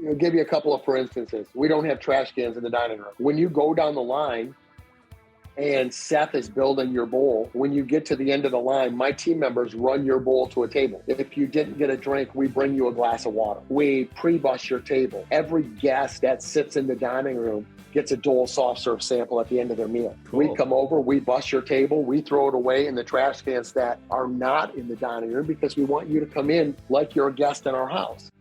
I'll give you a couple of for instances. We don't have trash cans in the dining room. When you go down the line and Seth is building your bowl, when you get to the end of the line, my team members run your bowl to a table. If you didn't get a drink, we bring you a glass of water. We pre-bus your table. Every guest that sits in the dining room gets a Dole soft serve sample at the end of their meal. Cool. We come over, we bus your table, we throw it away in the trash cans that are not in the dining room because we want you to come in like you're a guest in our house.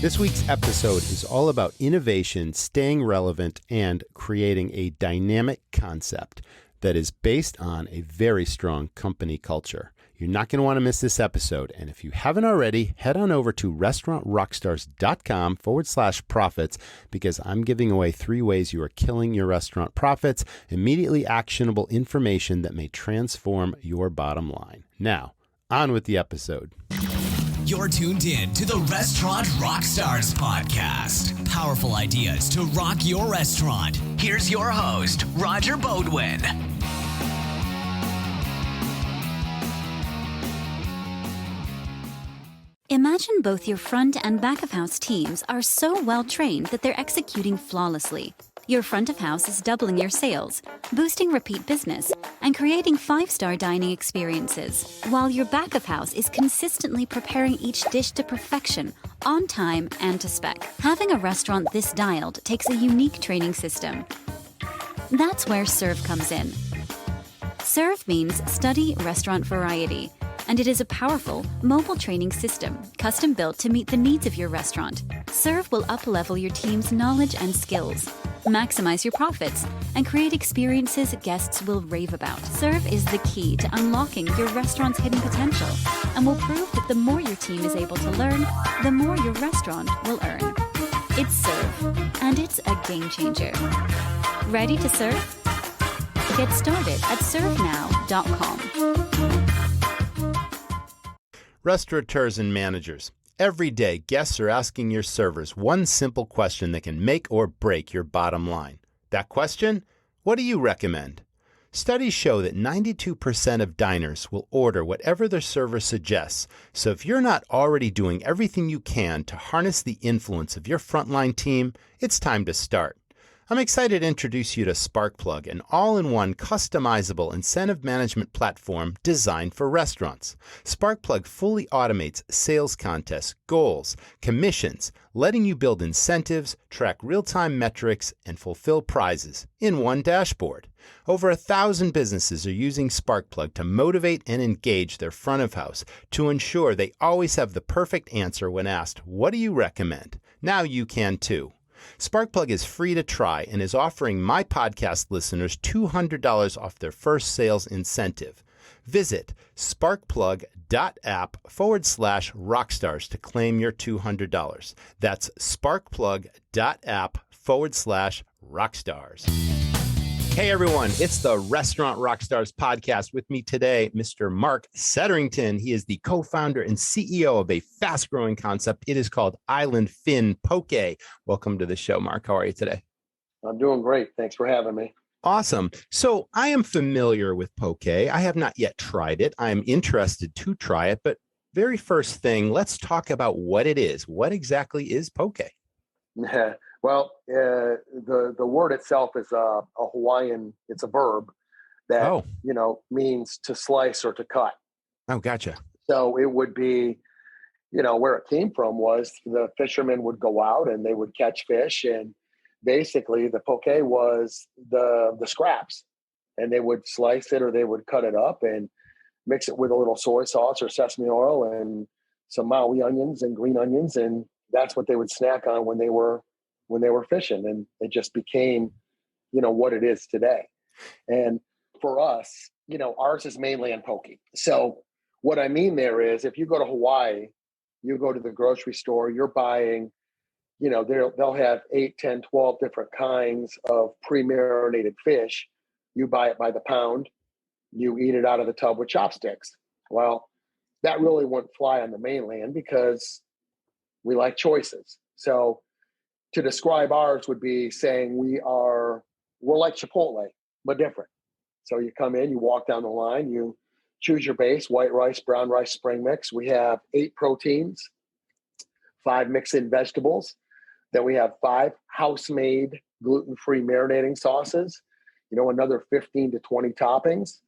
This week's episode is all about innovation, staying relevant, and creating a dynamic concept that is based on a very strong company culture. You're not going to want to miss this episode. And if you haven't already, head on over to restaurantrockstars.com/profits because I'm giving away 3 ways you are killing your restaurant profits, immediately actionable information that may transform your bottom line. Now, on with the episode. You're tuned in to the Restaurant Rockstars Podcast. Powerful ideas to rock your restaurant. Here's your host, Roger Bodwin. Imagine both your front and back of house teams are so well trained that they're executing flawlessly. Your front of house is doubling your sales, boosting repeat business, and creating 5-star dining experiences, while your back of house is consistently preparing each dish to perfection, on time and to spec. Having a restaurant this dialed takes a unique training system. That's where Serve comes in. Serve means Study Restaurant Variety, and it is a powerful, mobile training system, custom-built to meet the needs of your restaurant. Serve will up-level your team's knowledge and skills, maximize your profits, and create experiences guests will rave about. Serve is the key to unlocking your restaurant's hidden potential and will prove that the more your team is able to learn, the more your restaurant will earn. It's Serve, and it's a game changer. Ready to serve? Get started at servenow.com. Restaurateurs and managers. Every day, guests are asking your servers one simple question that can make or break your bottom line. That question? What do you recommend? Studies show that 92% of diners will order whatever their server suggests. So if you're not already doing everything you can to harness the influence of your frontline team, it's time to start. I'm excited to introduce you to Sparkplug, an all-in-one customizable incentive management platform designed for restaurants. Sparkplug fully automates sales contests, goals, commissions, letting you build incentives, track real-time metrics, and fulfill prizes in one dashboard. Over 1,000 businesses are using Sparkplug to motivate and engage their front of house to ensure they always have the perfect answer when asked, "What do you recommend?" Now you can too. Sparkplug is free to try and is offering my podcast listeners $200 off their first sales incentive. Visit sparkplug.app/rockstars to claim your $200. That's sparkplug.app/rockstars. Hey everyone, it's the Restaurant Rockstars Podcast. With me today, Mr. Mark Setterington. He is the co-founder and CEO of a fast-growing concept. It is called Island Fin Poke. Welcome to the show, Mark. How are you today? I'm doing great. Thanks for having me. Awesome. So I am familiar with poke. I have not yet tried it. I am interested to try it. But very first thing, let's talk about what it is. What exactly is poke? Well, the word itself is a Hawaiian. It's a verb that means to slice or to cut. Oh, gotcha. So it would be, where it came from was the fishermen would go out and they would catch fish, and basically the poke was the scraps, and they would slice it or they would cut it up and mix it with a little soy sauce or sesame oil and some Maui onions and green onions, and that's what they would snack on when they were fishing, and it just became, what it is today. And for us, ours is mainland poke. So what I mean there is, if you go to Hawaii, you go to the grocery store, you're buying, they'll have 8, 10, 12 different kinds of pre-marinated fish. You buy it by the pound, you eat it out of the tub with chopsticks. Well, that really wouldn't fly on the mainland because we like choices. So to describe ours would be saying we're like Chipotle, but different. So you come in, you walk down the line, you choose your base, white rice, brown rice, spring mix. We have 8 proteins, 5 mix-in vegetables. Then we have 5 house-made gluten-free marinating sauces, another 15 to 20 toppings,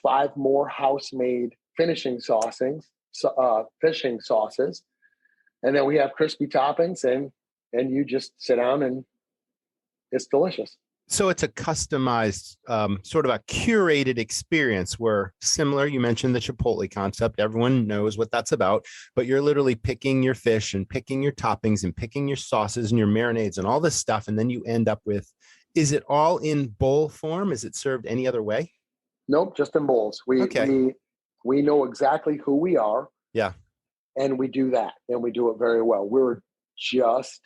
5 more house-made fishing sauces. And then we have crispy toppings, and you just sit down and it's delicious. So it's a customized, sort of a curated experience where similar, you mentioned the Chipotle concept. Everyone knows what that's about, but you're literally picking your fish and picking your toppings and picking your sauces and your marinades and all this stuff. And then you end up with, is it all in bowl form? Is it served any other way? Nope, just in bowls. We know exactly who we are. Yeah. And we do that, and we do it very well. We're just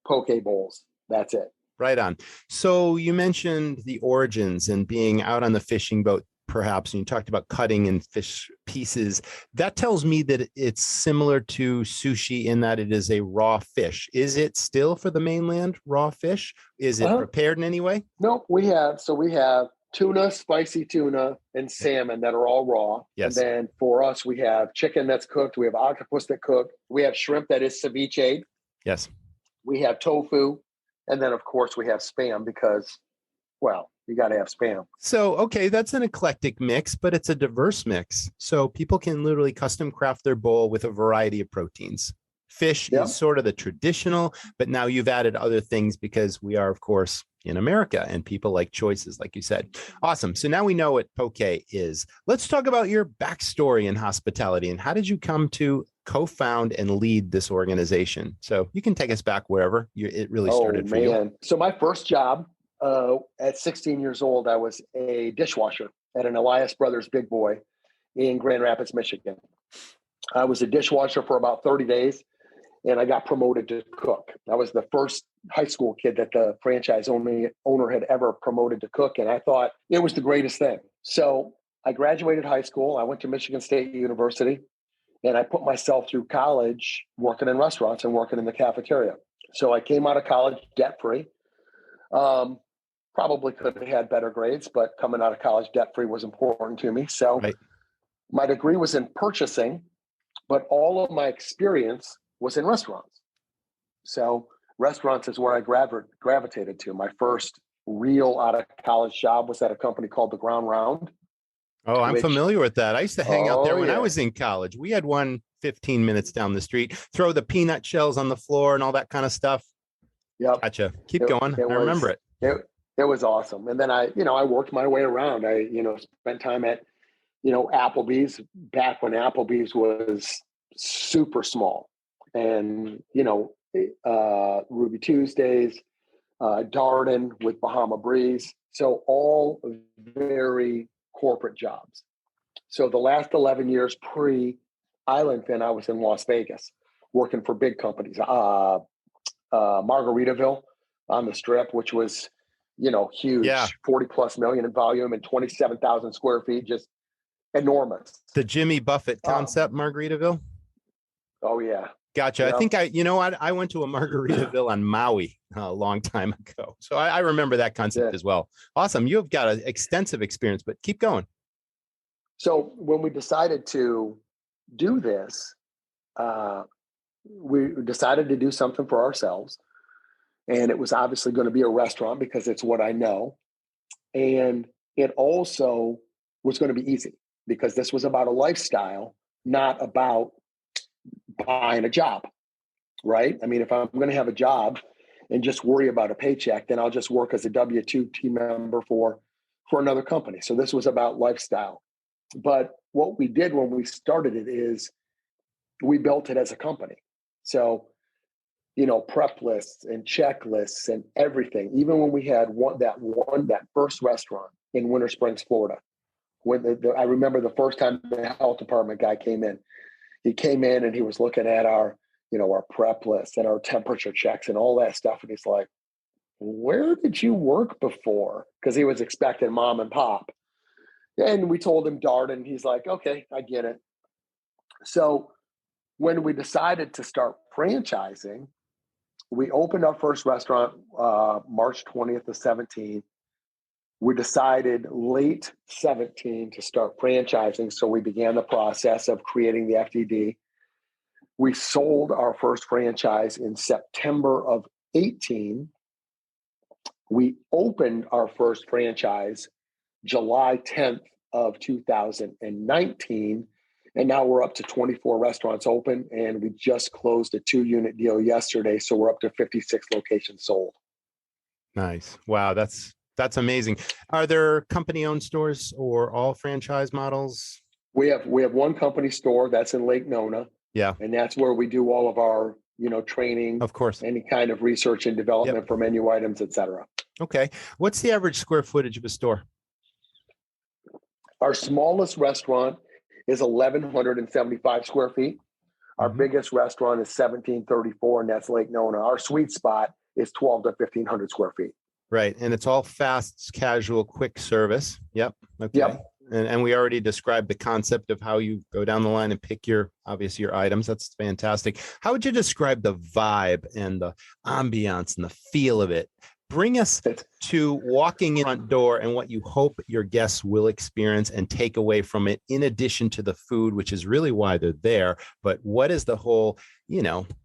poke bowls. That's it. Right on. So you mentioned the origins and being out on the fishing boat, perhaps, and you talked about cutting and fish pieces. That tells me that it's similar to sushi in that it is a raw fish. Is it still for the mainland raw fish? Is it prepared in any way? Nope. We have tuna, spicy tuna, and salmon that are all raw. Yes. And then for us, we have chicken that's cooked. We have octopus that cooked. We have shrimp that is ceviche. Yes. We have tofu. And then, of course, we have Spam because, well, you got to have Spam. So, okay, that's an eclectic mix, but it's a diverse mix. So people can literally custom craft their bowl with a variety of proteins. Fish is sort of the traditional, but now you've added other things because we are, of course, in America and people like choices, like you said. Awesome. So now we know what poke is. Let's talk about your backstory in hospitality and how did you come to co-found and lead this organization? So you can take us back wherever it really started for you. So my first job at 16 years old, I was a dishwasher at an Elias Brothers Big Boy in Grand Rapids, Michigan. I was a dishwasher for about 30 days. And I got promoted to cook. I was the first high school kid that the franchise owner had ever promoted to cook. And I thought it was the greatest thing. So I graduated high school. I went to Michigan State University, and I put myself through college working in restaurants and working in the cafeteria. So I came out of college debt-free. Probably could have had better grades, but coming out of college debt-free was important to me. So my degree was in purchasing, but all of my experience was in restaurants. So restaurants is where I gravitated to. My first real out of college job was at a company called The Ground Round. Oh, I'm familiar with that. I used to hang out there when I was in college. We had one 15 minutes down the street, throw the peanut shells on the floor and all that kind of stuff. Yep. Gotcha. Keep going. I remember it. It was awesome. And then I worked my way around. I, spent time at, Applebee's back when Applebee's was super small. And, Ruby Tuesdays, Darden with Bahama Breeze. So all very corporate jobs. So the last 11 years pre-Island Fin, I was in Las Vegas working for big companies. Margaritaville on the Strip, which was, huge, 40 plus million in volume and 27,000 square feet, just enormous. The Jimmy Buffett concept, Margaritaville? Oh, yeah. Gotcha. Yep. I think I went to a Margaritaville on Maui a long time ago. So I remember that concept as well. Awesome. You've got an extensive experience, but keep going. So when we decided to do this, we decided to do something for ourselves. And it was obviously going to be a restaurant because it's what I know. And it also was going to be easy because this was about a lifestyle, not about buying a job, right? I mean, if I'm going to have a job and just worry about a paycheck, then I'll just work as a W-2 team member for another company. So this was about lifestyle. But what we did when we started it is we built it as a company. So, prep lists and checklists and everything. Even when we had that first restaurant in Winter Springs, Florida, when I remember the first time the health department guy came in. He came in and he was looking at our prep list and our temperature checks and all that stuff. And he's like, where did you work before? Because he was expecting mom and pop. And we told him Darden. He's like, okay, I get it. So when we decided to start franchising, we opened our first restaurant March 20th of 17. We decided late 17 to start franchising. So we began the process of creating the FDD. We sold our first franchise in September of 18. We opened our first franchise July 10th of 2019. And now we're up to 24 restaurants open, and we just closed a 2-unit deal yesterday. So we're up to 56 locations sold. Nice. Wow. That's amazing. Are there company-owned stores or all franchise models? We have one company store that's in Lake Nona. Yeah. And that's where we do all of our, training, of course, any kind of research and development for menu items, et cetera. Okay. What's the average square footage of a store? Our smallest restaurant is 1,175 square feet. Our biggest restaurant is 1,734, and that's Lake Nona. Our sweet spot is 1,200 to 1,500 square feet. Right. And it's all fast, casual, quick service. Yep. Okay. Yep. And we already described the concept of how you go down the line and pick your items. That's fantastic. How would you describe the vibe and the ambiance and the feel of it? Bring us to walking in the front door and what you hope your guests will experience and take away from it, in addition to the food, which is really why they're there. But what is the whole,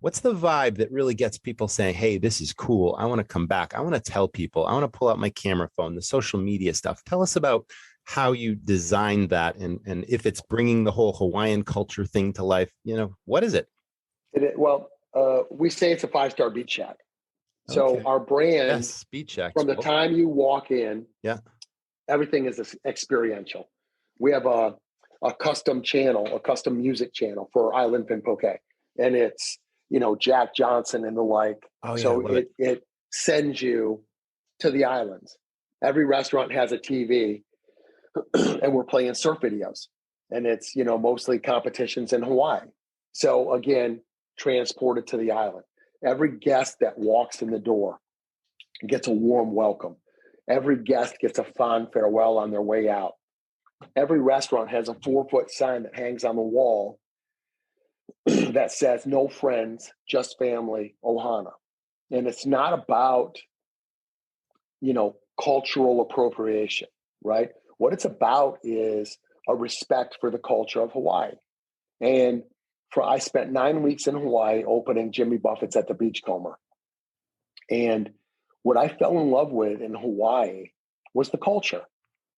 what's the vibe that really gets people saying, hey, this is cool. I want to come back. I want to tell people. I want to pull out my camera phone, the social media stuff. Tell us about how you designed that and if it's bringing the whole Hawaiian culture thing to life. What is it? We say it's a 5-star beach shack. So our brand, beach shack, from the time you walk in, everything is experiential. We have a custom channel, a custom music channel for Island Fin Poke. And it's, Jack Johnson and the like. It sends you to the islands. Every restaurant has a TV, and we're playing surf videos. And it's, mostly competitions in Hawaii. So again, transported to the island. Every guest that walks in the door gets a warm welcome. Every guest gets a fond farewell on their way out. Every restaurant has a 4-foot sign that hangs on the wall that says, no friends, just family, Ohana. And it's not about, cultural appropriation, right? What it's about is a respect for the culture of Hawaii. And I spent 9 weeks in Hawaii opening Jimmy Buffett's at the Beachcomber. And what I fell in love with in Hawaii was the culture,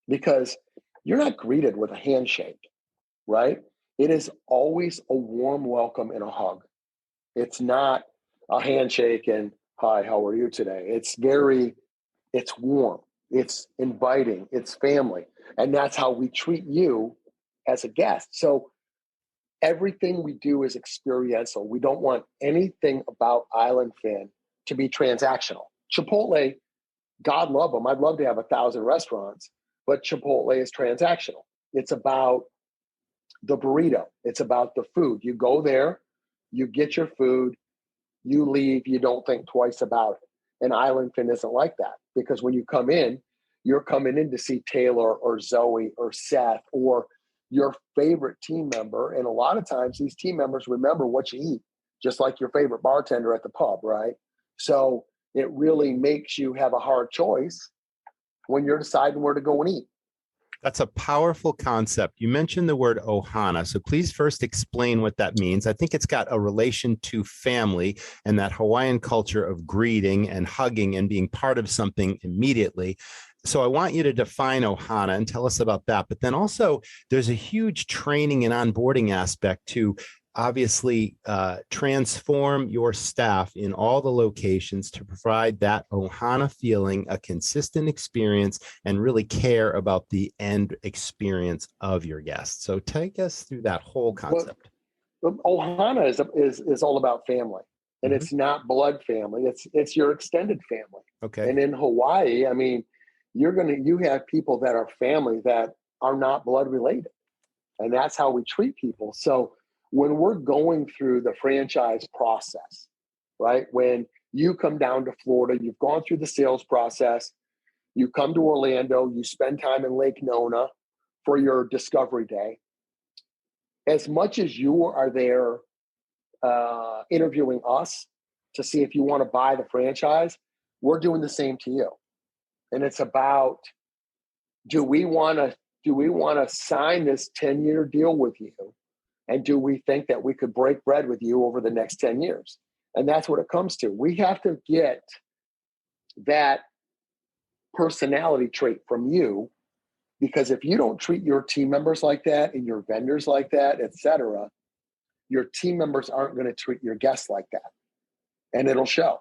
because you're not greeted with a handshake, right? It is always a warm welcome and a hug. It's not a handshake and, hi, how are you today? It's warm, it's inviting, it's family. And that's how we treat you as a guest. So everything we do is experiential. We don't want anything about Island Fin to be transactional. Chipotle, God love them. I'd love to have 1,000 restaurants, but Chipotle is transactional. It's about the burrito. It's about the food. You go there, you get your food, you leave, you don't think twice about it. And Island Fin isn't like that, because when you come in, you're coming in to see Taylor or Zoe or Seth or your favorite team member. And a lot of times these team members remember what you eat, just like your favorite bartender at the pub, right? So it really makes you have a hard choice when you're deciding where to go and eat. That's a powerful concept. You mentioned the word Ohana. So please first explain what that means. I think it's got a relation to family and that Hawaiian culture of greeting and hugging and being part of something immediately. So I want you to define Ohana and tell us about that. But then also there's a huge training and onboarding aspect to obviously transform your staff in all the locations to provide that Ohana feeling, a consistent experience, and really care about the end experience of your guests. So take us through that whole concept. Well, Ohana is all about family, and it's not blood family. It's your extended family. Okay. And in Hawaii, I mean, you have people that are family that are not blood related, and that's how we treat people. So when we're going through the franchise process, right? When you come down to Florida, you've gone through the sales process, you come to Orlando, you spend time in Lake Nona for your discovery day. As much as you are there interviewing us to see if you want to buy the franchise, we're doing the same to you. And it's about do we want to sign this 10-year deal with you? And do we think that we could break bread with you over the next 10 years? And that's what it comes to. We have to get that personality trait from you, because if you don't treat your team members like that and your vendors like that, et cetera, your team members aren't going to treat your guests like that. And it'll show.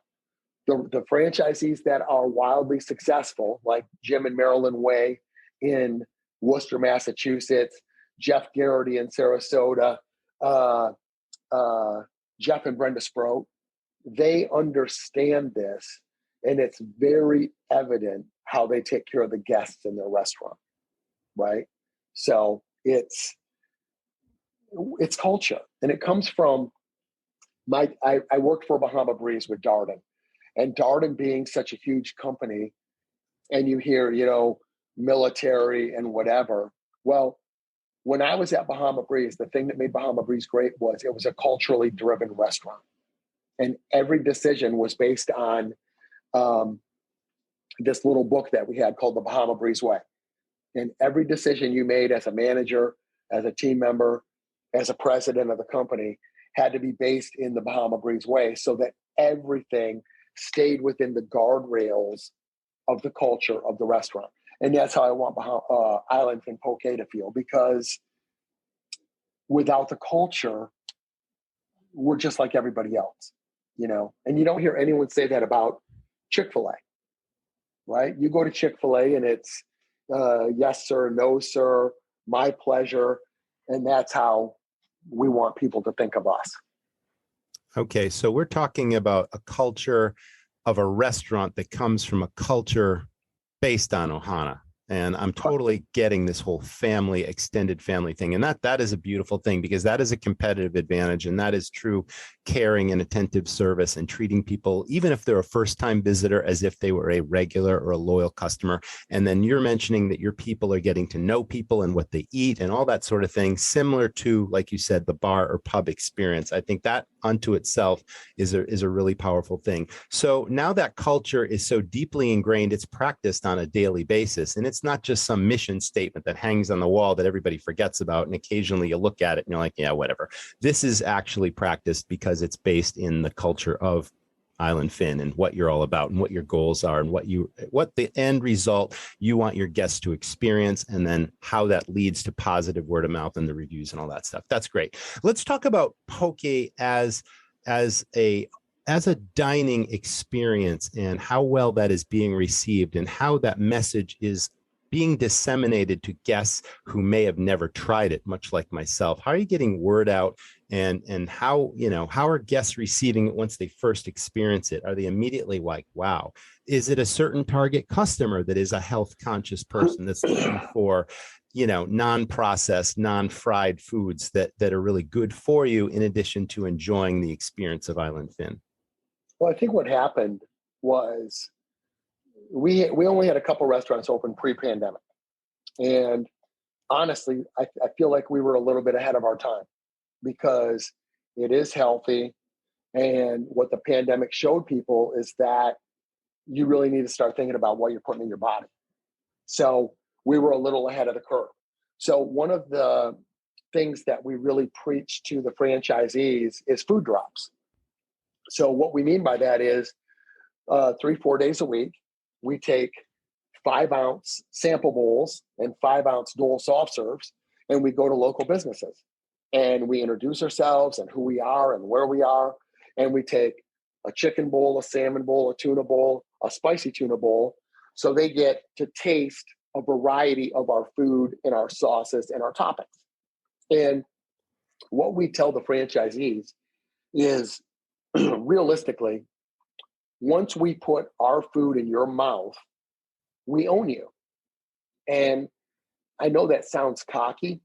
The franchisees that are wildly successful, like Jim and Marilyn Way in Worcester, Massachusetts, Jeff Garrity in Sarasota, Jeff and Brenda Sproat, they understand this, and it's very evident how they take care of the guests in their restaurant, right? So it's culture, and it comes from I worked for Bahama Breeze with Darden, and Darden being such a huge company, and you hear, military and whatever. Well, when I was at Bahama Breeze, the thing that made Bahama Breeze great was it was a culturally driven restaurant. And every decision was based on this little book that we had called the Bahama Breeze Way. And every decision you made as a manager, as a team member, as a president of the company had to be based in the Bahama Breeze Way, so that everything stayed within the guardrails of the culture of the restaurant. And that's how I want Island Fin Poke to feel, because without the culture, we're just like everybody else, And you don't hear anyone say that about Chick-fil-A, right? You go to Chick-fil-A and it's yes, sir, no, sir, my pleasure. And that's how we want people to think of us. Okay, so we're talking about a culture of a restaurant that comes from a culture based on Ohana. And I'm totally getting this whole family, extended family thing. And that is a beautiful thing, because that is a competitive advantage. And that is true caring and attentive service, and treating people, even if they're a first-time visitor, as if they were a regular or a loyal customer. And then you're mentioning that your people are getting to know people and what they eat and all that sort of thing, similar to, like you said, the bar or pub experience. I think that unto itself is a really powerful thing. So now that culture is so deeply ingrained, it's practiced on a daily basis. And it's not just some mission statement that hangs on the wall that everybody forgets about, and occasionally you look at it and you're like, yeah, whatever. This is actually practiced because it's based in the culture of Island Fin and what you're all about and what your goals are and what the end result you want your guests to experience, and then how that leads to positive word of mouth and the reviews and all that stuff. That's great. Let's talk about poke as a dining experience, and how well that is being received, and how that message is being disseminated to guests who may have never tried it, much like myself. How are you getting word out, and how are guests receiving it once they first experience it? Are they immediately like, wow? Is it a certain target customer that is a health conscious person that's looking for, non-processed, non-fried foods that are really good for you, in addition to enjoying the experience of Island Fin? Well, I think what happened was we only had a couple restaurants open pre-pandemic. And honestly, I feel like we were a little bit ahead of our time, because it is healthy. And what the pandemic showed people is that you really need to start thinking about what you're putting in your body. So we were a little ahead of the curve. So one of the things that we really preach to the franchisees is food drops. So what we mean by that is 3-4 days a week, we take 5-ounce sample bowls and 5-ounce Dole soft serves, and we go to local businesses and we introduce ourselves and who we are and where we are. And we take a chicken bowl, a salmon bowl, a tuna bowl, a spicy tuna bowl. So they get to taste a variety of our food and our sauces and our toppings. And what we tell the franchisees is, realistically, once we put our food in your mouth, we own you. And I know that sounds cocky,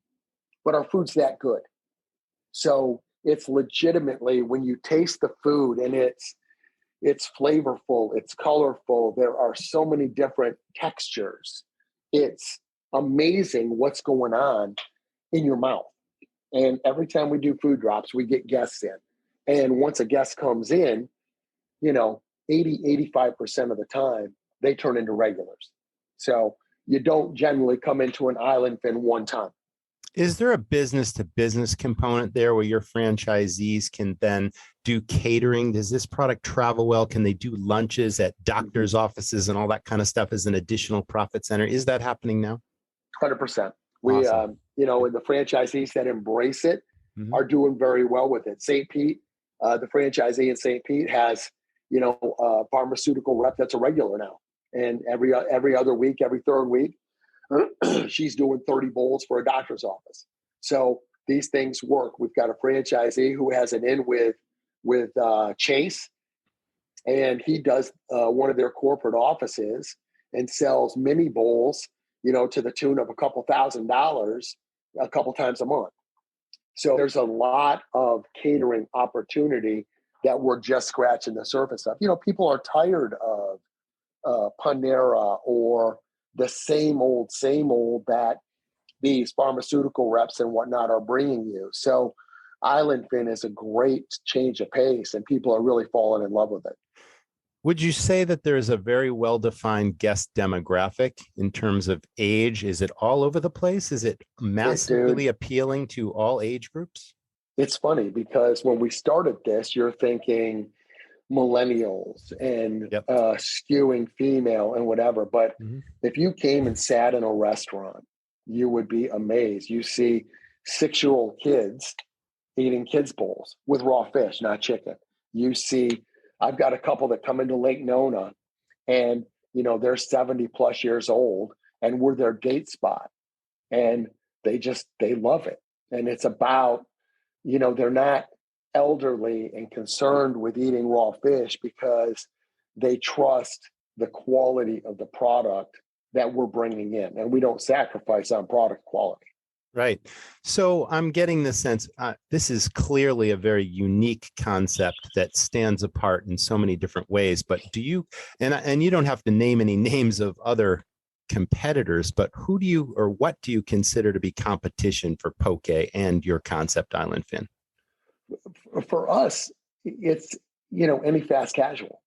but our food's that good. So it's legitimately, when you taste the food and it's flavorful, it's colorful, there are so many different textures. It's amazing what's going on in your mouth. And every time we do food drops, we get guests in. And once a guest comes in, 80-85% of the time, they turn into regulars. So you don't generally come into an Island Fin one time. Is there a business to business component there where your franchisees can then do catering? Does this product travel well? Can they do lunches at doctors' offices and all that kind of stuff as an additional profit center? Is that happening now? 100%. We, Awesome. and the franchisees that embrace it are doing very well with it. St. Pete, the franchisee in St. Pete has, a pharmaceutical rep that's a regular now. And every other week, every third week, she's doing 30 bowls for a doctor's office. So these things work. We've got a franchisee who has an in with Chase, and he does one of their corporate offices and sells mini bowls, to the tune of a couple $1,000s a couple times a month. So there's a lot of catering opportunity that we're just scratching the surface of. People are tired of Panera or the same old that these pharmaceutical reps and whatnot are bringing you. So Island Fin is a great change of pace, and people are really falling in love with it. Would you say that there's a very well-defined guest demographic in terms of age? Is it all over the place? Is it massively appealing to all age groups? It's funny because when we started this, you're thinking millennials and skewing female and whatever. But if you came and sat in a restaurant, you would be amazed. You see 6-year-old kids eating kids' bowls with raw fish, not chicken. You see, I've got a couple that come into Lake Nona and, they're 70 plus years old and we're their date spot. And they love it. And it's about, they're not elderly and concerned with eating raw fish because they trust the quality of the product that we're bringing in, and we don't sacrifice on product quality. Right. So I'm getting the sense this is clearly a very unique concept that stands apart in so many different ways. But do you, and you don't have to name any names of other competitors, but who do you, or what do you consider to be competition for poke and your concept Island Fin? For us, it's, any fast casual,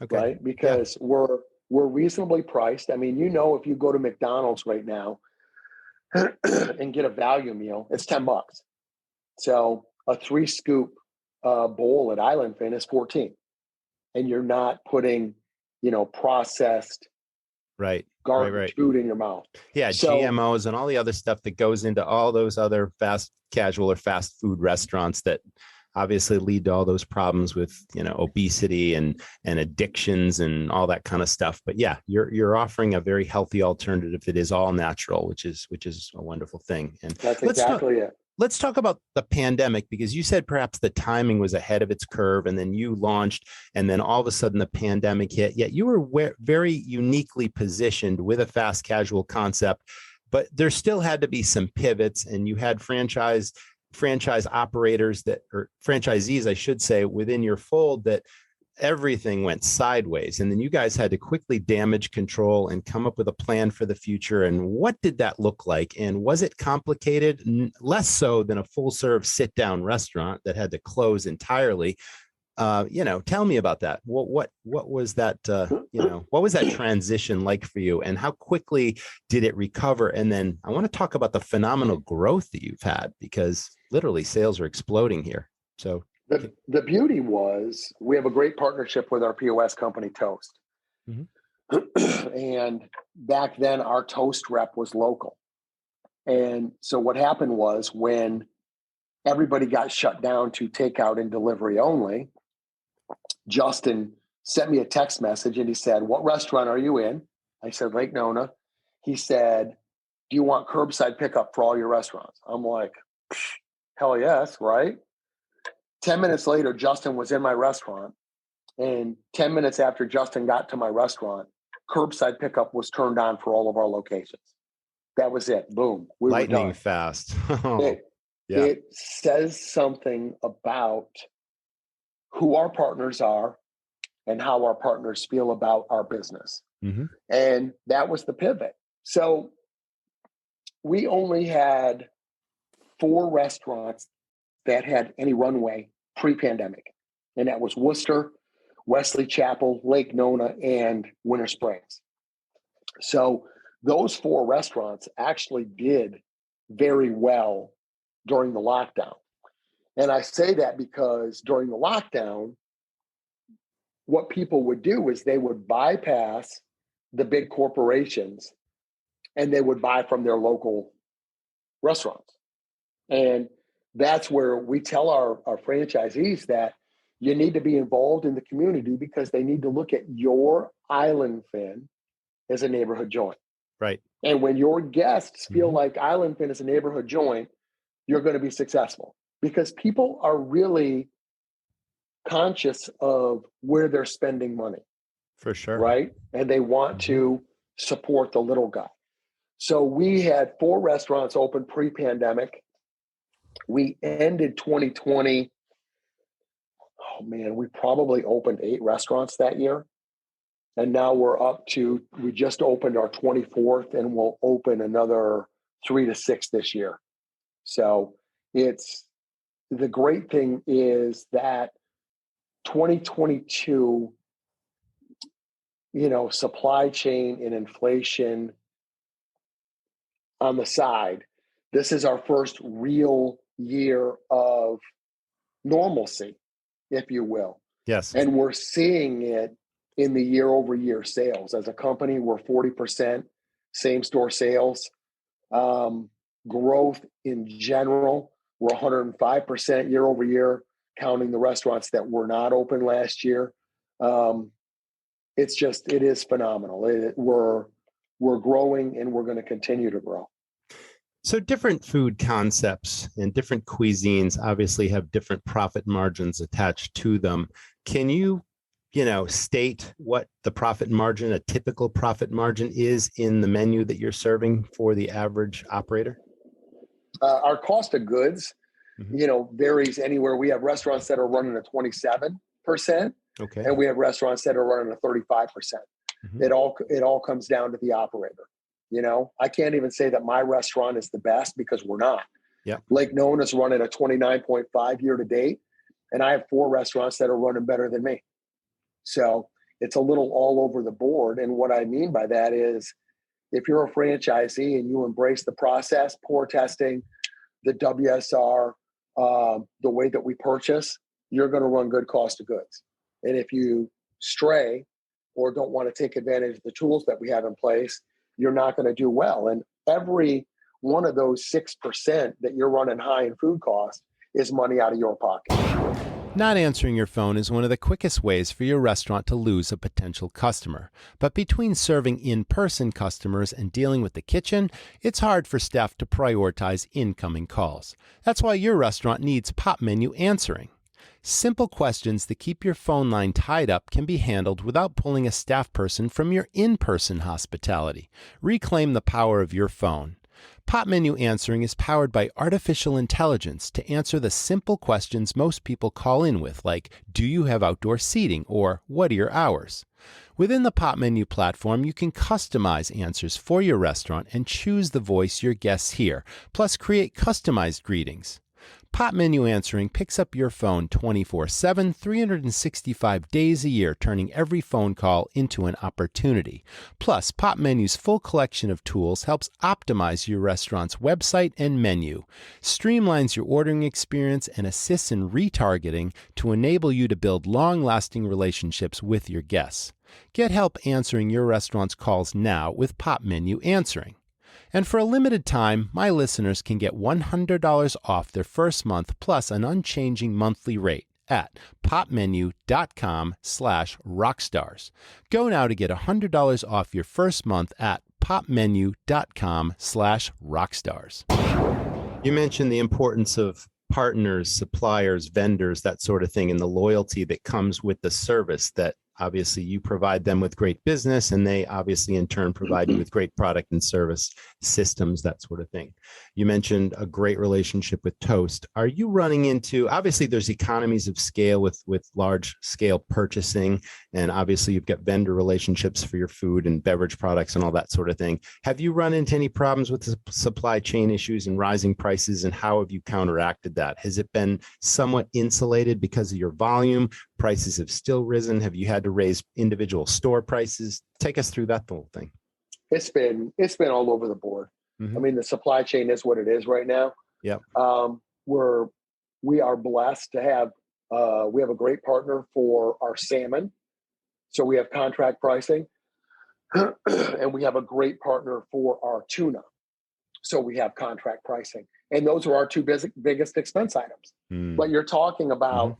okay. Right? Because we're reasonably priced. I mean, if you go to McDonald's right now and get a value meal, it's $10. So a 3-scoop bowl at Island Fin is $14, and you're not putting, processed garbage food in your mouth. Yeah, so, GMOs and all the other stuff that goes into all those other fast casual or fast food restaurants that obviously lead to all those problems with, obesity and addictions and all that kind of stuff. But yeah, you're offering a very healthy alternative that is all natural, which is a wonderful thing. And that's exactly it. Let's talk about the pandemic, because you said perhaps the timing was ahead of its curve and then you launched and then all of a sudden the pandemic hit. Yet you were very uniquely positioned with a fast casual concept, but there still had to be some pivots, and you had franchise operators or franchisees, I should say, within your fold that everything went sideways. And then you guys had to quickly damage control and come up with a plan for the future. And what did that look like? And was it complicated? Less so than a full serve sit down restaurant that had to close entirely. Tell me about that. What was that, what was that transition like for you, and how quickly did it recover? And then I want to talk about the phenomenal growth that you've had, because literally sales are exploding here. So the beauty was we have a great partnership with our POS company, Toast. And back then our Toast rep was local. And so what happened was when everybody got shut down to takeout and delivery only, Justin sent me a text message and he said, "What restaurant are you in?" I said, "Lake Nona." He said, "Do you want curbside pickup for all your restaurants?" I'm like, hell yes, right? 10 minutes later, Justin was in my restaurant. And 10 minutes after Justin got to my restaurant, curbside pickup was turned on for all of our locations. That was it. Boom. We Lightning were done. fast. It says something about who our partners are and how our partners feel about our business. And that was the pivot. So we only had 4 restaurants that had any runway pre-pandemic. And that was Worcester, Wesley Chapel, Lake Nona, and Winter Springs. So those 4 restaurants actually did very well during the lockdown. And I say that because during the lockdown, what people would do is they would bypass the big corporations and they would buy from their local restaurants. And that's where we tell our franchisees that you need to be involved in the community because they need to look at your Island Fin as a neighborhood joint. Right. And when your guests feel like Island Fin is a neighborhood joint, you're going to be successful because people are really conscious of where they're spending money. For sure. Right. And they want to support the little guy. So we had 4 restaurants open pre-pandemic. We ended 2020. Oh man, we probably opened 8 restaurants that year. And now we're up to, we just opened our 24th and we'll open another 3 to 6 this year. So it's, the great thing is that 2022, supply chain and inflation on the side, this is our first real year of normalcy, if you will. Yes. And we're seeing it in the year over year sales. As a company, we're 40% same store sales. Growth in general, we're 105% year over year, counting the restaurants that were not open last year. It is phenomenal. We're growing and we're going to continue to grow. So different food concepts and different cuisines obviously have different profit margins attached to them. Can you, state what the profit margin, a typical profit margin is in the menu that you're serving for the average operator? Our cost of goods, varies anywhere. We have restaurants that are running at 27%. Okay. And we have restaurants that are running at 35%. It all comes down to the operator. I can't even say that my restaurant is the best because we're not. Yeah. Lake Nona is running a 29.5 year to date, and I have 4 restaurants that are running better than me. So it's a little all over the board. And what I mean by that is if you're a franchisee and you embrace the process, pour testing, the WSR, the way that we purchase, you're going to run good cost of goods. And if you stray or don't want to take advantage of the tools that we have in place, you're not going to do well. And every one of those 6% that you're running high in food costs is money out of your pocket. Not answering your phone is one of the quickest ways for your restaurant to lose a potential customer. But between serving in-person customers and dealing with the kitchen, it's hard for staff to prioritize incoming calls. That's why your restaurant needs Pop Menu Answering. Simple questions that keep your phone line tied up can be handled without pulling a staff person from your in-person hospitality. Reclaim the power of your phone. Pop Menu Answering is powered by artificial intelligence to answer the simple questions most people call in with, like, do you have outdoor seating? Or what are your hours? Within the Pop Menu platform, you can customize answers for your restaurant and choose the voice your guests hear, plus create customized greetings. Pop Menu Answering picks up your phone 24/7, 365 days a year, turning every phone call into an opportunity. Plus, Pop Menu's full collection of tools helps optimize your restaurant's website and menu, streamlines your ordering experience, and assists in retargeting to enable you to build long-lasting relationships with your guests. Get help answering your restaurant's calls now with Pop Menu Answering. And for a limited time, my listeners can get $100 off their first month plus an unchanging monthly rate at popmenu.com/rockstars. Go now to get $100 off your first month at popmenu.com/rockstars. You mentioned the importance of partners, suppliers, vendors, that sort of thing, and the loyalty that comes with the service that obviously you provide them with great business, and they obviously in turn provide you with great product and service systems, that sort of thing. You mentioned a great relationship with Toast. Are you running into, obviously there's economies of scale with large scale purchasing, and obviously you've got vendor relationships for your food and beverage products and all that sort of thing. Have you run into any problems with the supply chain issues and rising prices, and how have you counteracted that? Has it been somewhat insulated because of your volume? Prices have still risen? Have you had to raise individual store prices? Take us through that whole thing. It's been all over the board. Mm-hmm. I mean, the supply chain is what it is right now. Yep. We are blessed to have we have a great partner for our salmon, so we have contract pricing, and we have a great partner for our tuna, so we have contract pricing, and those are our two biggest expense items. But you're talking about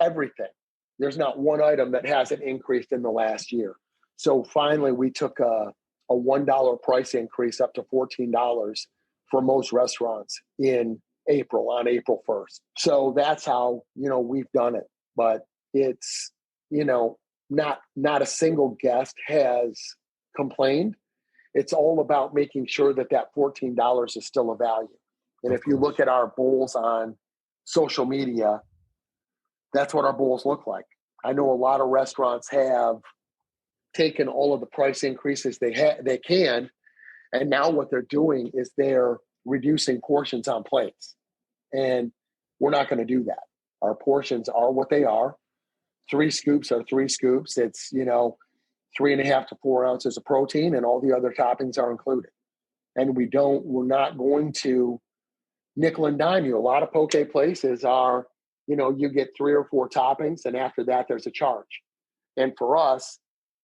everything. There's not one item that hasn't increased in the last year. So finally, we took a $1 price increase up to $14 for most restaurants on April 1st. So that's how, we've done it. But it's, not a single guest has complained. It's all about making sure that $14 is still a value. And if you look at our bowls on social media, that's what our bowls look like. I know a lot of restaurants have taken all of the price increases they can, and now what they're doing is they're reducing portions on plates. And we're not going to do that. Our portions are what they are. 3 scoops are 3 scoops. It's, 3.5 to 4 ounces of protein, and all the other toppings are included. And we're not going to nickel and dime you. A lot of poke places are, you get 3 or 4 toppings, and after that, there's a charge. And for us,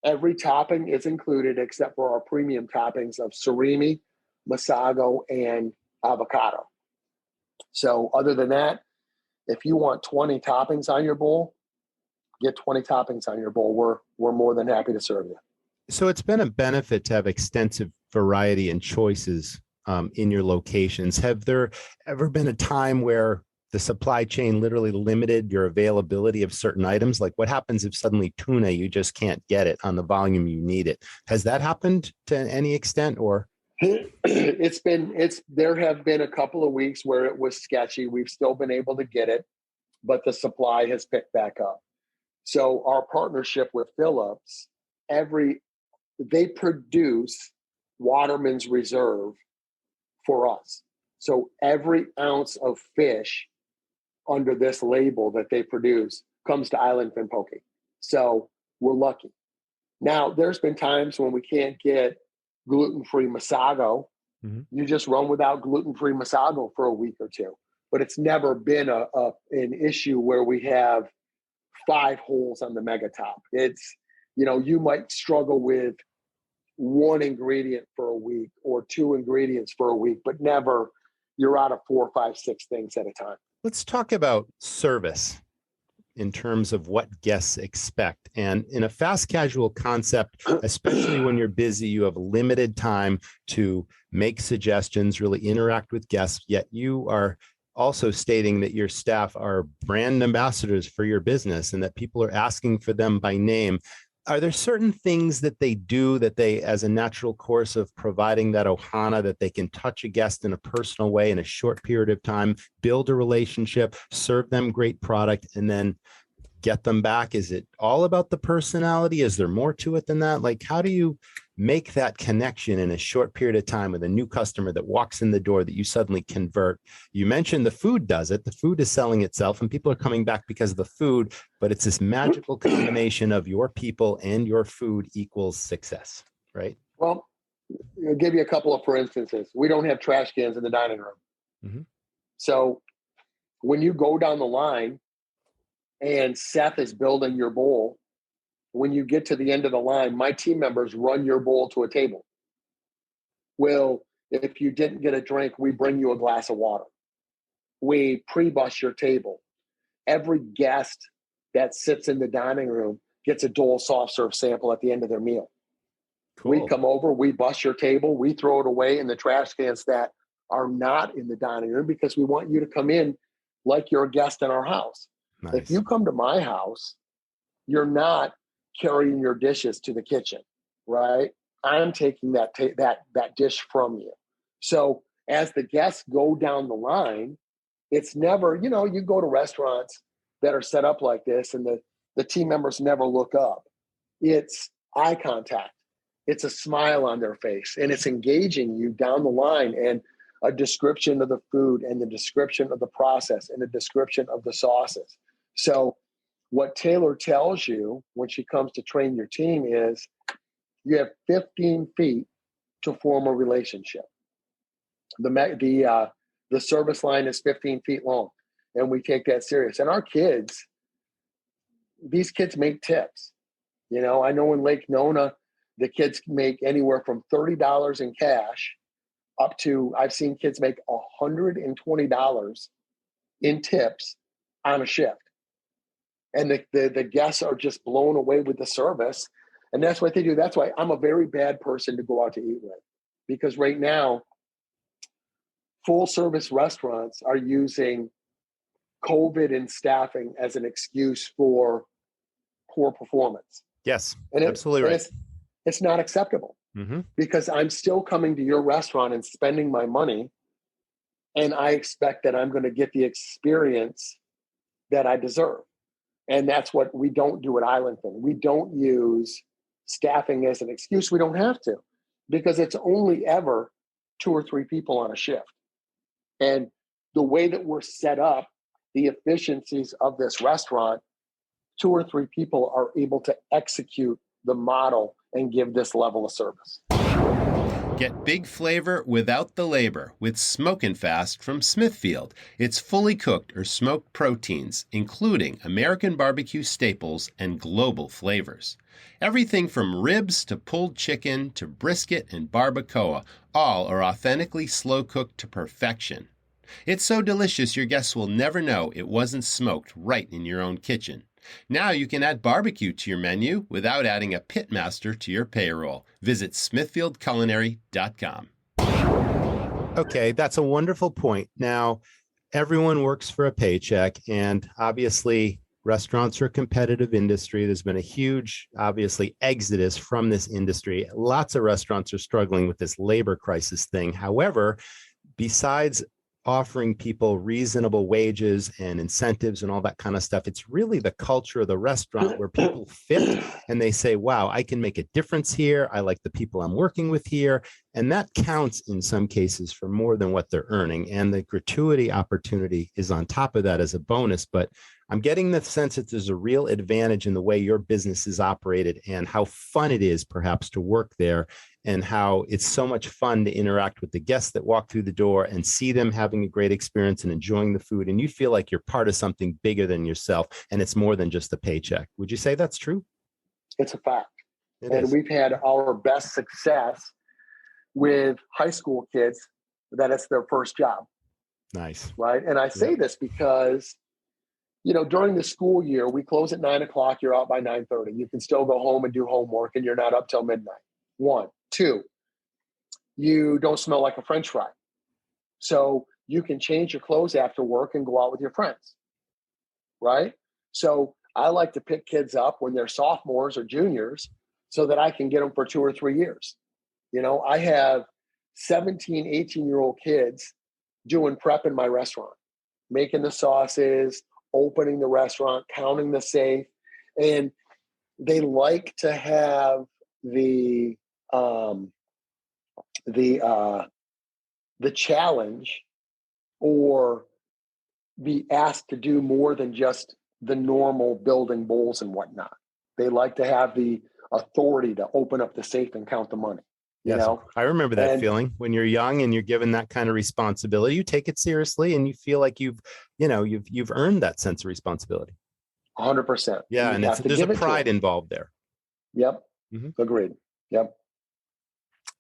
every topping is included except for our premium toppings of surimi, masago, and avocado. So other than that, if you want 20 toppings on your bowl, get 20 toppings on your bowl. We're more than happy to serve you. So it's been a benefit to have extensive variety and choices in your locations. Have there ever been a time where the supply chain literally limited your availability of certain items? Like what happens if suddenly tuna, you just can't get it on the volume you need it? Has that happened to any extent, or? There have been a couple of weeks where it was sketchy. We've still been able to get it, but the supply has picked back up. So our partnership with Phillips, they produce Waterman's Reserve for us. So every ounce of fish under this label that they produce comes to Island Fin Poke. So we're lucky. Now, there's been times when we can't get gluten-free masago. Mm-hmm. You just run without gluten-free masago for a week or two. But it's never been an issue where we have 5 holes on the mega top. It's, you might struggle with 1 ingredient for a week or 2 ingredients for a week, but never you're out of 4, 5, 6 things at a time. Let's talk about service in terms of what guests expect. And in a fast casual concept, especially when you're busy, you have limited time to make suggestions, really interact with guests, yet you are also stating that your staff are brand ambassadors for your business and that people are asking for them by name. Are there certain things that they do that they, as a natural course of providing that ohana, that they can touch a guest in a personal way in a short period of time, build a relationship, serve them great product, and then get them back? Is it all about the personality? Is there more to it than that? Like, how do you make that connection in a short period of time with a new customer that walks in the door that you suddenly convert? You mentioned the food does it. The food is selling itself and people are coming back because of the food, but it's this magical combination of your people and your food equals success, right? Well, I'll give you a couple of for instances. We don't have trash cans in the dining room. Mm-hmm. So when you go down the line and Seth is building your bowl, when you get to the end of the line, my team members run your bowl to a table. Well, if you didn't get a drink, we bring you a glass of water. We pre-bus your table. Every guest that sits in the dining room gets a Dole soft serve sample at the end of their meal. Cool. We come over, we bus your table, we throw it away in the trash cans that are not in the dining room because we want you to come in like you're a guest in our house. Nice. If you come to my house, you're not carrying your dishes to the kitchen, right? I'm taking that dish from you. So as the guests go down the line, it's never, you go to restaurants that are set up like this and the team members never look up. It's eye contact. It's a smile on their face and it's engaging you down the line, and a description of the food and the description of the process and the description of the sauces. So what Taylor tells you when she comes to train your team is you have 15 feet to form a relationship. The service line is 15 feet long, and we take that serious. And our kids, these kids make tips. You know, I know in Lake Nona, the kids make anywhere from $30 in cash up to, I've seen kids make $120 in tips on a shift. And the guests are just blown away with the service. And that's what they do. That's why I'm a very bad person to go out to eat with. Because right now, full service restaurants are using COVID and staffing as an excuse for poor performance. Yes, and absolutely right. It's not acceptable, because I'm still coming to your restaurant and spending my money, and I expect that I'm going to get the experience that I deserve. And that's what we don't do at Island Thing. We don't use staffing as an excuse. We don't have to, because it's only ever 2 or 3 people on a shift. And the way that we're set up, the efficiencies of this restaurant, 2 or 3 people are able to execute the model and give this level of service. Get big flavor without the labor with Smokin' Fast from Smithfield. It's fully cooked or smoked proteins, including American barbecue staples and global flavors. Everything from ribs to pulled chicken to brisket and barbacoa, all are authentically slow-cooked to perfection. It's so delicious your guests will never know it wasn't smoked right in your own kitchen. Now you can add barbecue to your menu without adding a pitmaster to your payroll. Visit smithfieldculinary.com. Okay, that's a wonderful point. Now, everyone works for a paycheck, and obviously restaurants are a competitive industry. There's been a huge, obviously, exodus from this industry. Lots of restaurants are struggling with this labor crisis thing. However, besides offering people reasonable wages and incentives and all that kind of stuff, it's really the culture of the restaurant where people fit and they say, wow, I can make a difference here. I like the people I'm working with here. And that counts in some cases for more than what they're earning. And the gratuity opportunity is on top of that as a bonus. But I'm getting the sense that there's a real advantage in the way your business is operated and how fun it is perhaps to work there, and how it's so much fun to interact with the guests that walk through the door and see them having a great experience and enjoying the food. And you feel like you're part of something bigger than yourself, and it's more than just a paycheck. Would you say that's true? It's a fact. We've had our best success with high school kids that it's their first job. Nice. Right. And I say this because, you know, during the school year, we close at 9:00. You're out by 9:30. You can still go home and do homework, and you're not up till midnight. 1, 2, you don't smell like a French fry. So you can change your clothes after work and go out with your friends. Right. So I like to pick kids up when they're sophomores or juniors so that I can get them for 2 or 3 years. You know, I have 17, 18-year-old kids doing prep in my restaurant, making the sauces, opening the restaurant, counting the safe. And they like to have the challenge or be asked to do more than just the normal building bowls and whatnot. They like to have the authority to open up the safe and count the money. You know? I remember that feeling when you're young and you're given that kind of responsibility. You take it seriously and you feel like you've earned that sense of responsibility. 100%. Yeah, and there's a pride involved there. Yep. Agreed. Yep.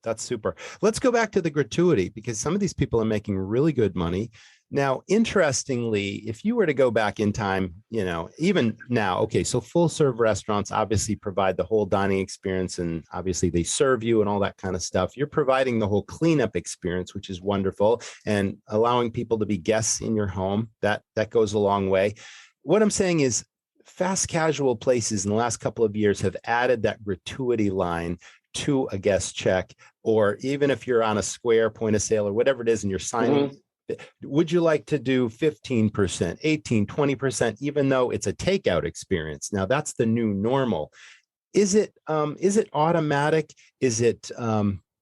That's super. Let's go back to the gratuity, because some of these people are making really good money. Now, interestingly, if you were to go back in time, you know, even now, okay, so full serve restaurants obviously provide the whole dining experience, and obviously they serve you and all that kind of stuff. You're providing the whole cleanup experience, which is wonderful, and allowing people to be guests in your home. That goes a long way. What I'm saying is fast casual places in the last couple of years have added that gratuity line to a guest check, or even if you're on a Square point of sale or whatever it is and you're signing, would you like to do 15%, 18, 20%, even though it's a takeout experience? Now that's the new normal. Is it automatic? Is it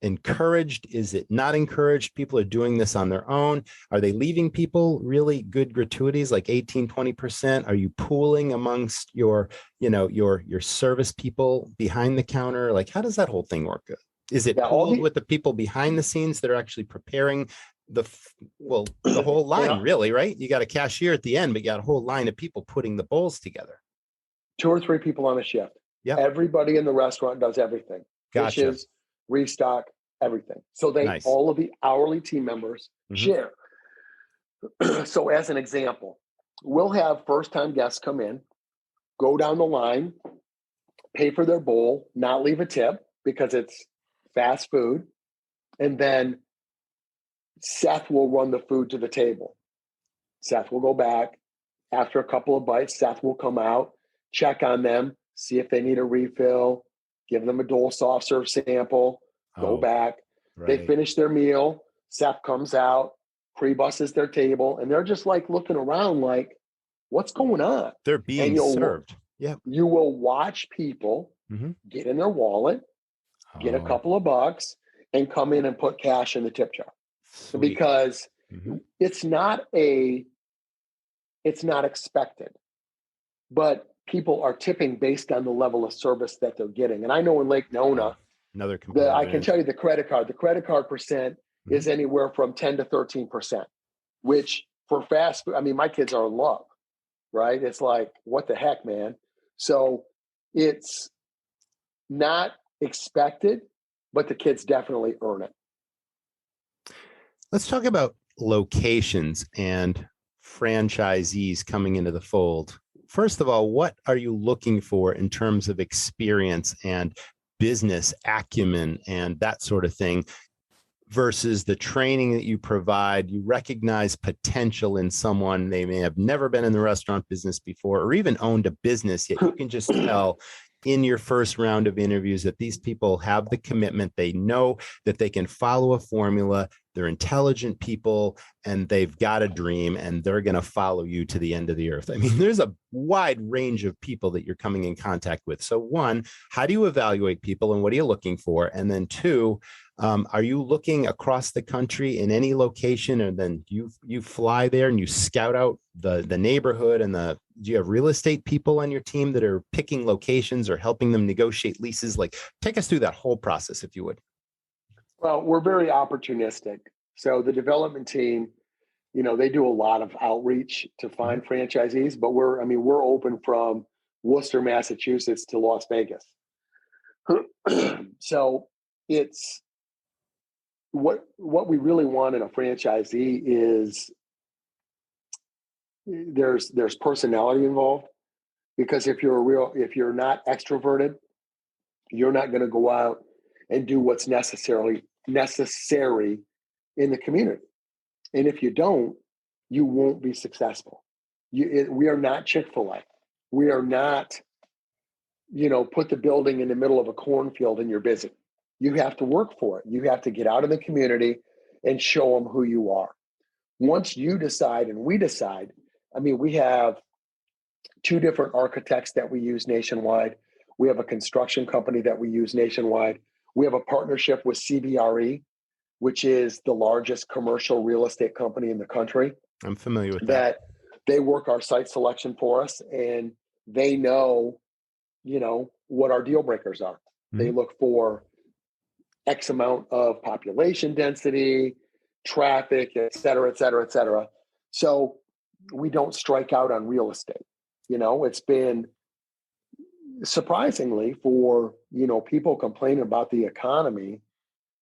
encouraged? Is it not encouraged? People are doing this on their own. Are they leaving people really good gratuities like 18, 20%? Are you pooling amongst your service people behind the counter? Like, how does that whole thing work? Is it pooled with the people behind the scenes that are actually preparing the whole line, really, right? You got a cashier at the end, but you got a whole line of people putting the bowls together. 2 or 3 people on a shift. Yeah. Everybody in the restaurant does everything. Gotcha. Dishes, restock, everything. So all of the hourly team members share. So as an example, we'll have first-time guests come in, go down the line, pay for their bowl, not leave a tip because it's fast food. And then Seth will run the food to the table. Seth will go back. After a couple of bites, Seth will come out, check on them, see if they need a refill, give them a Dole soft serve sample, go back. Right. They finish their meal. Seth comes out, pre-busses their table, and they're just like looking around like, what's going on? They're being served. Yeah. You will watch people get in their wallet, get a couple of bucks, and come in and put cash in the tip jar. Sweet. Because it's not expected, but people are tipping based on the level of service that they're getting. And I know in Lake Nona, I can tell you the credit card percent is anywhere from 10 to 13%, which for fast food, I mean, my kids are in love, right? It's like, what the heck, man? So it's not expected, but the kids definitely earn it. Let's talk about locations and franchisees coming into the fold. First of all, what are you looking for in terms of experience and business acumen and that sort of thing versus the training that you provide? You recognize potential in someone. They may have never been in the restaurant business before or even owned a business, yet you can just tell in your first round of interviews that these people have the commitment. They know that they can follow a formula. They're intelligent people and they've got a dream and they're going to follow you to the end of the earth. I mean, there's a wide range of people that you're coming in contact with. So one, how do you evaluate people and what are you looking for? And then two, are you looking across the country in any location and then you fly there and you scout out the neighborhood and do you have real estate people on your team that are picking locations or helping them negotiate leases? Like, take us through that whole process, if you would. Well, we're very opportunistic. So the development team, they do a lot of outreach to find franchisees, but we're open from Worcester, Massachusetts to Las Vegas. So it's what we really want in a franchisee is there's personality involved, because if you're not extroverted, you're not going to go out and do what's necessary in the community. And if you don't, you won't be successful. We are not Chick-fil-A. We are not, put the building in the middle of a cornfield and you're busy. You have to work for it. You have to get out in the community and show them who you are. Once you decide and we decide, we have 2 different architects that we use nationwide. We have a construction company that we use nationwide. We have a partnership with CBRE, which is the largest commercial real estate company in the country. I'm familiar with that. They work our site selection for us, and they know, what our deal breakers are. Mm-hmm. They look for X amount of population density, traffic, et cetera, et cetera, et cetera. So we don't strike out on real estate. It's been surprisingly for, people complaining about the economy.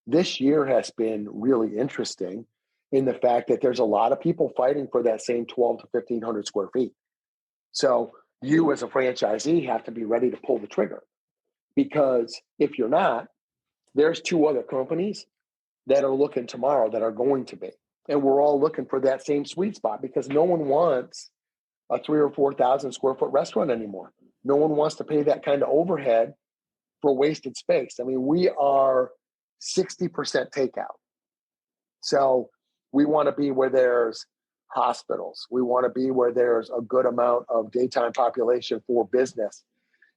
This year has been really interesting in the fact that there's a lot of people fighting for that same 12 to 1,500 square feet. So you as a franchisee have to be ready to pull the trigger, because if you're not, there's 2 other companies that are looking tomorrow that are going to be. And we're all looking for that same sweet spot, because no one wants a 3,000 or 4,000 square foot restaurant anymore. No one wants to pay that kind of overhead for wasted space. We are 60% takeout. So we want to be where there's hospitals. We want to be where there's a good amount of daytime population for business.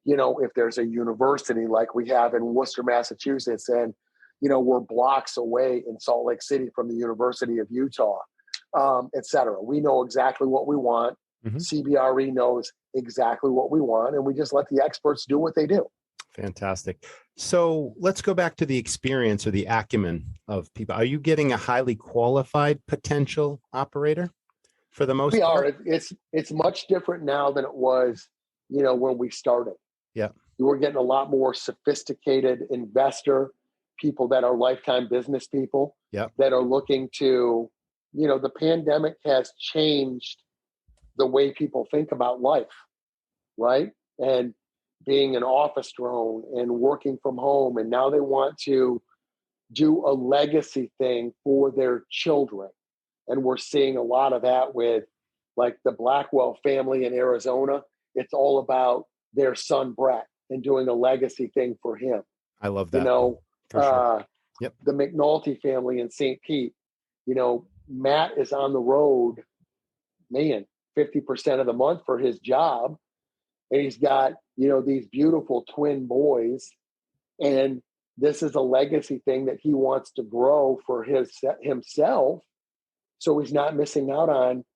If there's a university like we have in Worcester, Massachusetts, and, we're blocks away in Salt Lake City from the University of Utah, et cetera. We know exactly what we want. Mm-hmm. CBRE knows exactly what we want, and we just let the experts do what they do. Fantastic. So let's go back to the experience or the acumen of people. Are you getting a highly qualified potential operator for the most part? We are. It's much different now than it was, when we started. Yeah. We're getting a lot more sophisticated investor, people that are lifetime business people, that are looking to, the pandemic has changed the way people think about life, right? And being an office drone and working from home. And now they want to do a legacy thing for their children. And we're seeing a lot of that with like the Blackwell family in Arizona. It's all about their son, Brett, and doing a legacy thing for him. I love that. Sure. The McNulty family in St. Pete, Matt is on the road, 50% of the month for his job. And he's got, these beautiful twin boys. And this is a legacy thing that he wants to grow for himself. So he's not missing out on,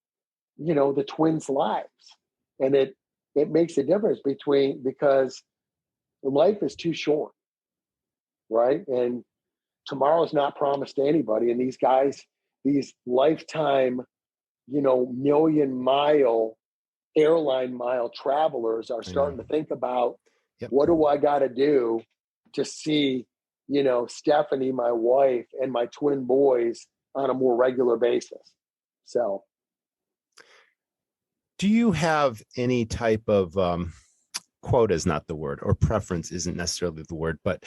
the twins' lives. And it makes a difference because life is too short, right? And tomorrow's not promised to anybody. And these guys, these lifetime, million-mile, airline-mile travelers are starting to think about, what do I got to do to see, Stephanie, my wife, and my twin boys on a more regular basis. So. Do you have any type of quota is not the word, or preference isn't necessarily the word, but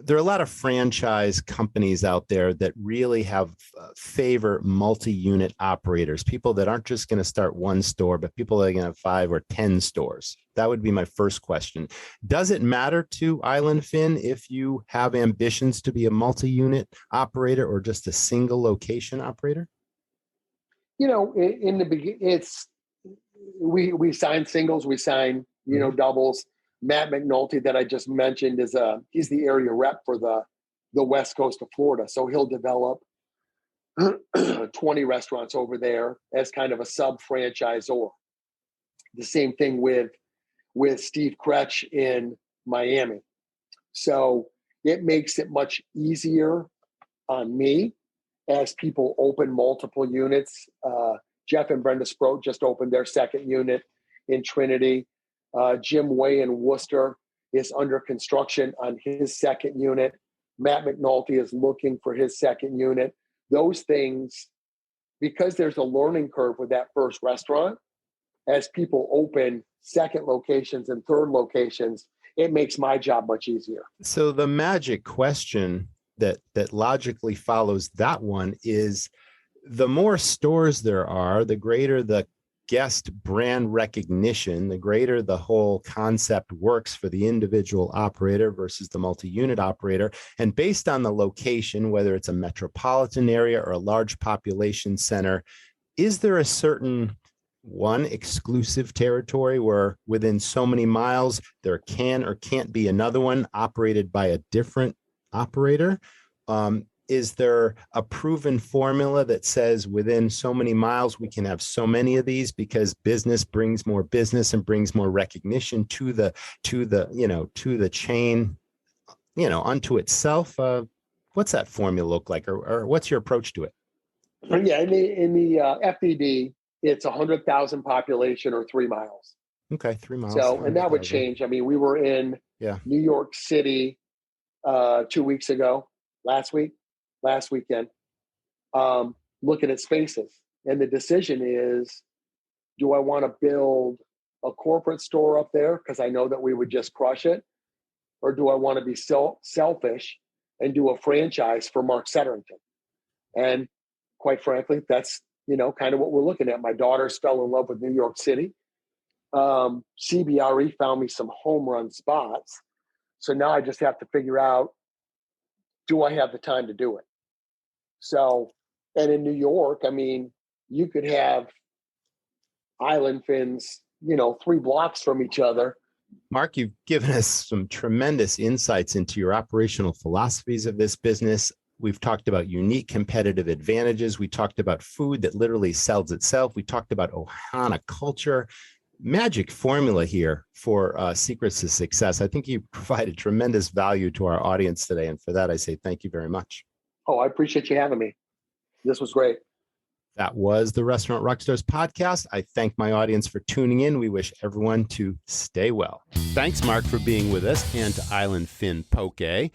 there are a lot of franchise companies out there that really have favor multi-unit operators, people that aren't just going to start one store, but people that are going to have 5 or 10 stores. That would be my first question. Does it matter to Island Fin if you have ambitions to be a multi-unit operator or just a single location operator? In the beginning, we sign singles, we sign, doubles. Matt McNulty that I just mentioned he's the area rep for the West Coast of Florida. So he'll develop 20 restaurants over there as kind of a sub-franchisor. The same thing with Steve Kretsch in Miami. So it makes it much easier on me as people open multiple units. Jeff and Brenda Sproat just opened their second unit in Trinity. Jim Way in Worcester is under construction on his second unit. Matt McNulty is looking for his second unit. Those things, because there's a learning curve with that first restaurant, as people open second locations and third locations, it makes my job much easier. So the magic question that logically follows that one is, the more stores there are, the greater the guest brand recognition, the greater the whole concept works for the individual operator versus the multi-unit operator. And based on the location, whether it's a metropolitan area or a large population center, is there a certain exclusive territory where within so many miles there can or can't be another one operated by a different operator? Is there a proven formula that says within so many miles we can have so many of these because business brings more business and brings more recognition to the chain, unto itself? What's that formula look like, or what's your approach to it? Yeah, in the FDD, it's 100,000 population or 3 miles. Okay, 3 miles. So, and that would change. I mean, we were in New York City 2 weeks ago, last weekend, looking at spaces. And the decision is, do I want to build a corporate store up there because I know that we would just crush it? Or do I want to be selfish and do a franchise for Mark Setterington? And quite frankly, that's, kind of what we're looking at. My daughters fell in love with New York City. CBRE found me some home run spots. So now I just have to figure out, do I have the time to do it? So, and in New York, I mean, you could have Island Fins, 3 blocks from each other, Mark, you've given us some tremendous insights into your operational philosophies of this business. We've talked about unique competitive advantages. We talked about food that literally sells itself. We talked about Ohana culture, magic formula here for secrets to success. I think you provided tremendous value to our audience today. And for that, I say thank you very much. Oh, I appreciate you having me. This was great. That was the Restaurant Rockstars podcast. I thank my audience for tuning in. We wish everyone to stay well. Thanks, Mark, for being with us, and to Island Fin Poke.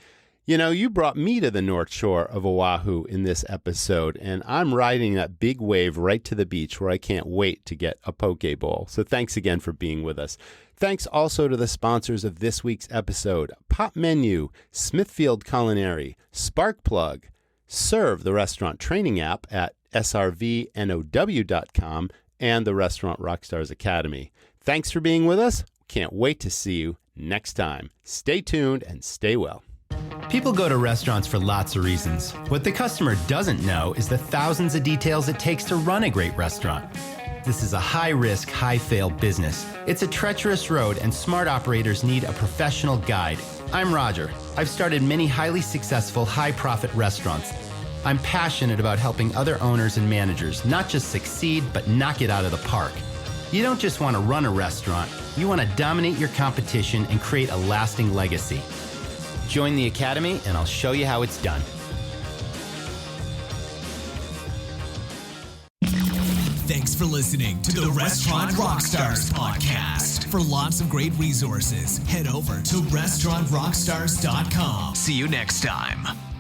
You know, you brought me to the North Shore of Oahu in this episode, and I'm riding that big wave right to the beach where I can't wait to get a poke bowl. So thanks again for being with us. Thanks also to the sponsors of this week's episode, Pop Menu, Smithfield Culinary, Sparkplug, Serve, the restaurant training app at srvnow.com, and the Restaurant Rockstars Academy. Thanks for being with us. Can't wait to see you next time. Stay tuned and stay well. People go to restaurants for lots of reasons. What the customer doesn't know is the thousands of details it takes to run a great restaurant. This is a high-risk, high-fail business. It's a treacherous road, and smart operators need a professional guide. I'm Roger. I've started many highly successful, high-profit restaurants. I'm passionate about helping other owners and managers not just succeed, but knock it out of the park. You don't just want to run a restaurant. You want to dominate your competition and create a lasting legacy. Join the Academy, and I'll show you how it's done. Thanks for listening to the Restaurant Rockstars Podcast. For lots of great resources, head over to restaurantrockstars.com. See you next time.